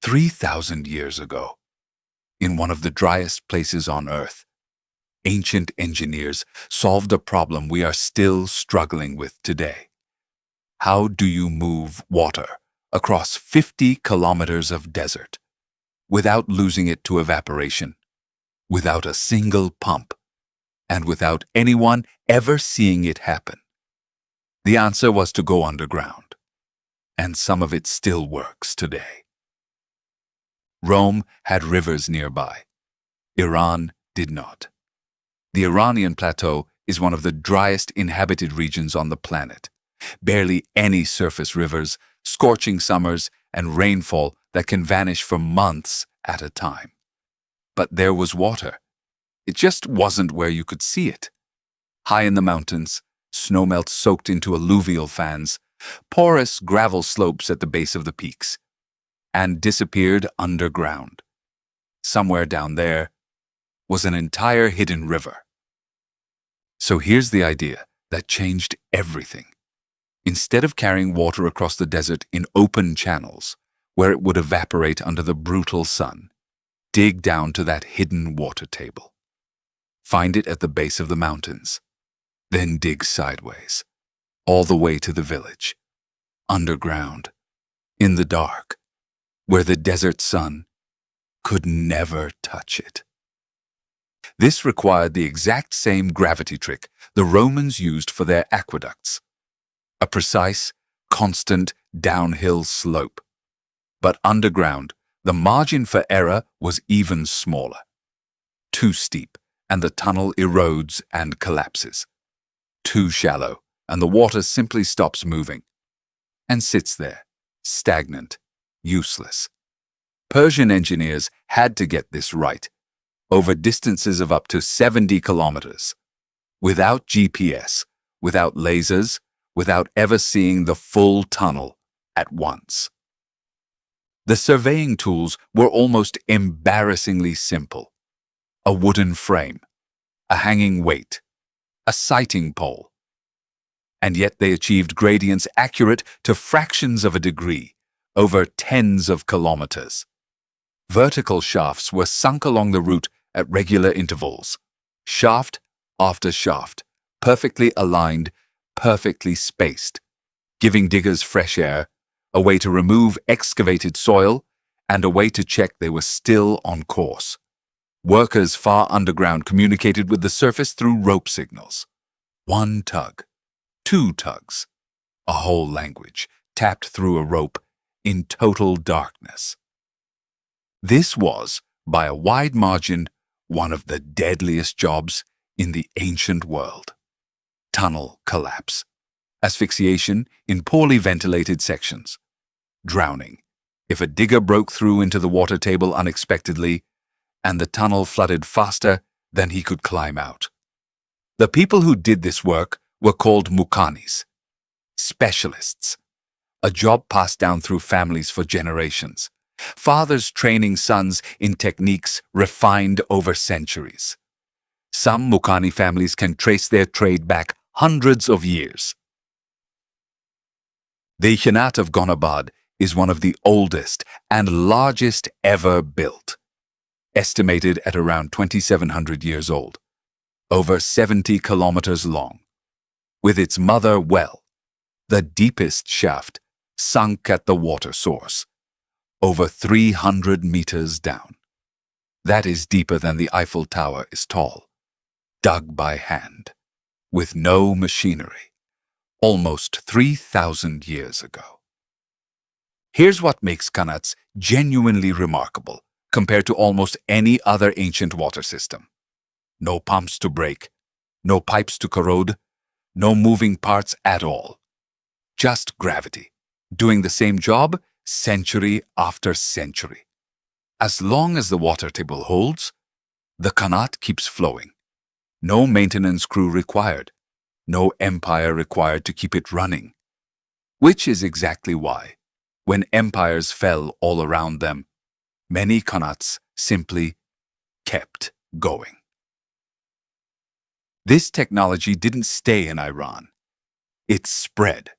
3,000 years ago, in one of the driest places on Earth, ancient engineers solved a problem we are still struggling with today. How do you move water across 50 kilometers of desert without losing it to evaporation, without a single pump, and without anyone ever seeing it happen? The answer was to go underground, and some of it still works today. Rome had rivers nearby. Iran did not. The Iranian plateau is one of the driest inhabited regions on the planet. Barely any surface rivers, scorching summers, and rainfall that can vanish for months at a time. But there was water. It just wasn't where you could see it. High in the mountains, snowmelt soaked into alluvial fans, porous gravel slopes at the base of the peaks, and disappeared underground. Somewhere down there was an entire hidden river. So here's the idea that changed everything. Instead of carrying water across the desert in open channels, where it would evaporate under the brutal sun, dig down to that hidden water table. Find it at the base of the mountains. Then dig sideways, all the way to the village, underground, in the dark, where the desert sun could never touch it. This required the exact same gravity trick the Romans used for their aqueducts. A precise, constant downhill slope. But underground, the margin for error was even smaller. Too steep, and the tunnel erodes and collapses. Too shallow, and the water simply stops moving and sits there, stagnant, useless. Persian engineers had to get this right, over distances of up to 70 kilometers, without GPS, without lasers, without ever seeing the full tunnel at once. The surveying tools were almost embarrassingly simple. A wooden frame, a hanging weight, a sighting pole. And yet they achieved gradients accurate to fractions of a degree, over tens of kilometers. Vertical shafts were sunk along the route at regular intervals, shaft after shaft, perfectly aligned, perfectly spaced, giving diggers fresh air, a way to remove excavated soil, and a way to check they were still on course. Workers far underground communicated with the surface through rope signals. One tug, two tugs, a whole language tapped through a rope in total darkness. This was, by a wide margin, one of the deadliest jobs in the ancient world. Tunnel collapse, asphyxiation in poorly ventilated sections, drowning if a digger broke through into the water table unexpectedly and the tunnel flooded faster than he could climb out. The people who did this work were called muqannis, specialists, a job passed down through families for generations, fathers training sons in techniques refined over centuries. Some muqanni families can trace their trade back hundreds of years. The Qanat of Qanat is one of the oldest and largest ever built, estimated at around 2,700 years old, over 70 kilometers long, with its mother well, the deepest shaft, sunk at the water source, over 300 meters down. That is deeper than the Eiffel Tower is tall, dug by hand, with no machinery, almost 3,000 years ago. Here's what makes qanats genuinely remarkable compared to almost any other ancient water system. No pumps to break, no pipes to corrode, no moving parts at all. Just gravity, doing the same job century after century. As long as the water table holds, the qanat keeps flowing. No maintenance crew required, no empire required to keep it running. Which is exactly why, when empires fell all around them, many qanats simply kept going. This technology didn't stay in Iran. It spread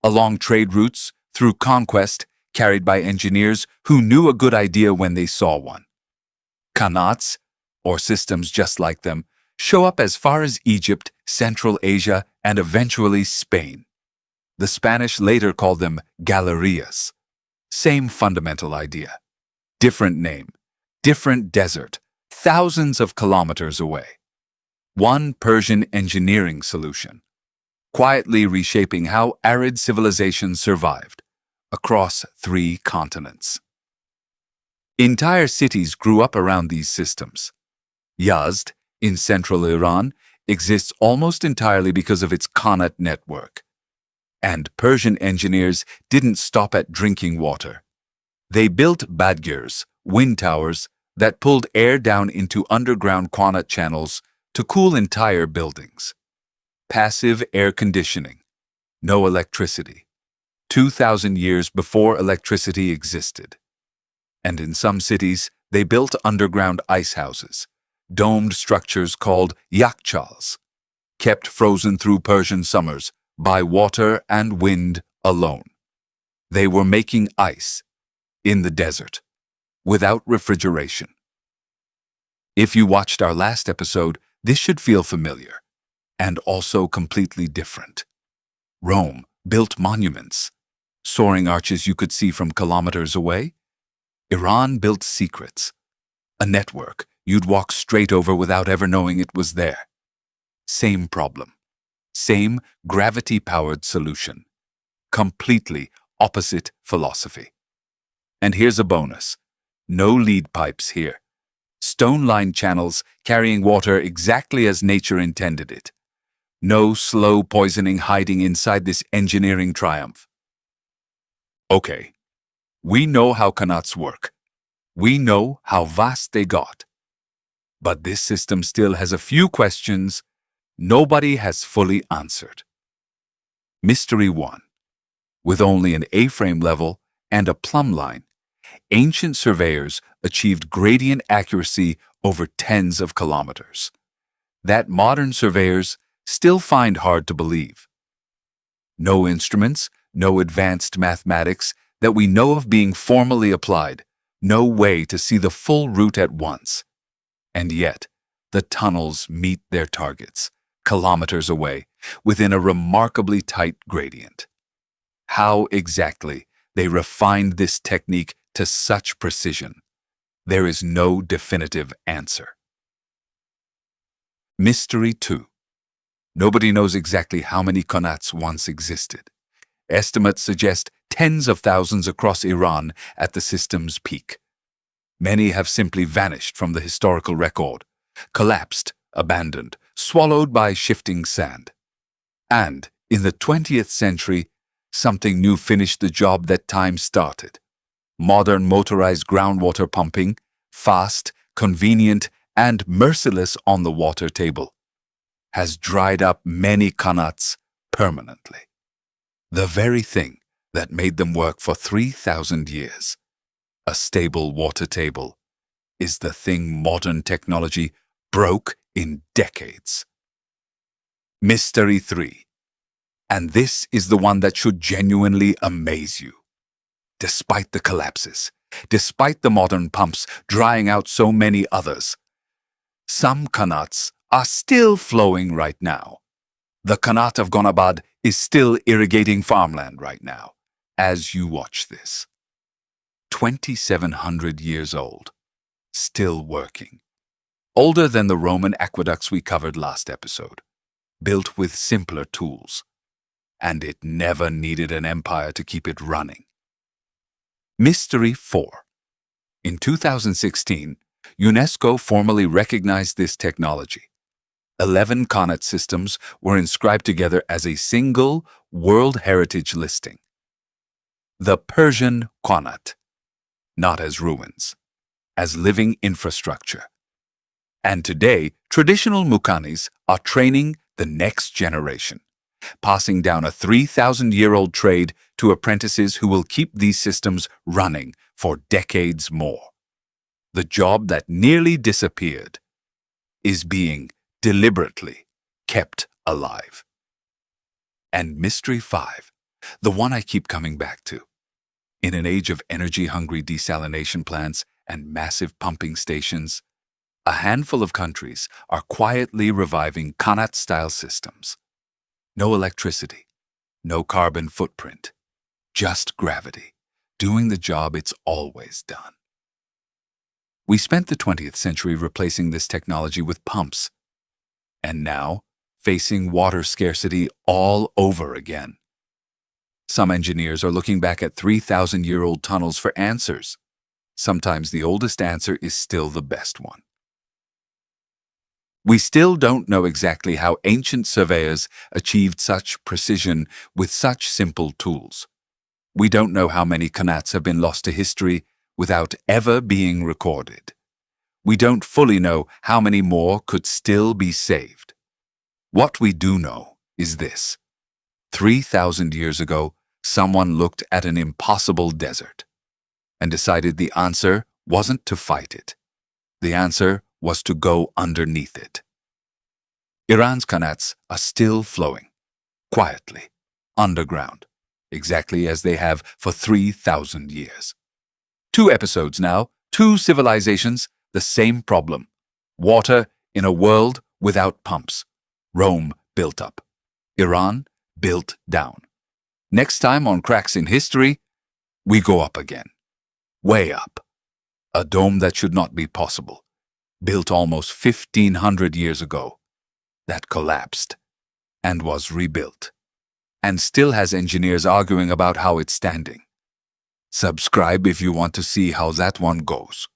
along trade routes, through conquest, carried by engineers who knew a good idea when they saw one. Qanats, or systems just like them, show up as far as Egypt, Central Asia, and eventually Spain. The Spanish later called them galerías. Same fundamental idea. Different name, different desert, thousands of kilometers away. One Persian engineering solution, quietly reshaping how arid civilizations survived across 3 continents. Entire cities grew up around these systems. Yazd, in central Iran, exists almost entirely because of its Qanat network. And Persian engineers didn't stop at drinking water. They built badgirs, wind towers, that pulled air down into underground Qanat channels to cool entire buildings. Passive air conditioning. No electricity. 2,000 years before electricity existed. And in some cities, they built underground ice houses, domed structures called yakhchals, kept frozen through Persian summers by water and wind alone. They were making ice in the desert, without refrigeration. If you watched our last episode, this should feel familiar, and also completely different. Rome built monuments, soaring arches you could see from kilometers away. Iran built secrets, a network you'd walk straight over without ever knowing it was there. Same problem, same gravity-powered solution, completely opposite philosophy. And here's a bonus. No lead pipes here. Stone-lined channels carrying water exactly as nature intended it. No slow poisoning hiding inside this engineering triumph. Okay, we know how qanats work. We know how vast they got. But this system still has a few questions nobody has fully answered. Mystery 1. With only an A-frame level and a plumb line, ancient surveyors achieved gradient accuracy over tens of kilometers. That modern surveyors still find hard to believe. No instruments, no advanced mathematics that we know of being formally applied, no way to see the full route at once. And yet, the tunnels meet their targets, kilometers away, within a remarkably tight gradient. How exactly they refined this technique to such precision, there is no definitive answer. Mystery 2. Nobody knows exactly how many qanats once existed. Estimates suggest tens of thousands across Iran at the system's peak. Many have simply vanished from the historical record, collapsed, abandoned, swallowed by shifting sand. And in the 20th century, something new finished the job that time started. Modern motorized groundwater pumping, fast, convenient, and merciless on the water table, has dried up many qanats permanently. The very thing that made them work for 3,000 years, a stable water table, is the thing modern technology broke in decades. Mystery 3. And this is the one that should genuinely amaze you. Despite the collapses, despite the modern pumps drying out so many others, some qanats are still flowing right now. The Qanat of Gonabad is still irrigating farmland right now, as you watch this. 2,700 years old, still working. Older than the Roman aqueducts we covered last episode, built with simpler tools. And it never needed an empire to keep it running. Mystery 4. In 2016, UNESCO formally recognized this technology. 11 Qanat systems were inscribed together as a single World Heritage listing. The Persian Qanat, not as ruins, as living infrastructure. And today, traditional muqannis are training the next generation, passing down a 3,000-year-old trade to apprentices who will keep these systems running for decades more. The job that nearly disappeared is being deliberately kept alive. And Mystery 5, the one I keep coming back to. In an age of energy-hungry desalination plants and massive pumping stations, a handful of countries are quietly reviving Qanat-style systems. No electricity, no carbon footprint, just gravity, doing the job it's always done. We spent the 20th century replacing this technology with pumps, and now facing water scarcity all over again. Some engineers are looking back at 3,000-year-old tunnels for answers. Sometimes the oldest answer is still the best one. We still don't know exactly how ancient surveyors achieved such precision with such simple tools. We don't know how many qanats have been lost to history without ever being recorded. We don't fully know how many more could still be saved. What we do know is this: 3,000 years ago, someone looked at an impossible desert and decided the answer wasn't to fight it. The answer was to go underneath it. Iran's qanats are still flowing, quietly, underground, exactly as they have for 3,000 years. 2 episodes now, 2 civilizations, the same problem. Water in a world without pumps. Rome built up. Iran built down. Next time on Cracks in History, we go up again. Way up. A dome that should not be possible. Built almost 1,500 years ago. That collapsed and was rebuilt. And still has engineers arguing about how it's standing. Subscribe if you want to see how that one goes.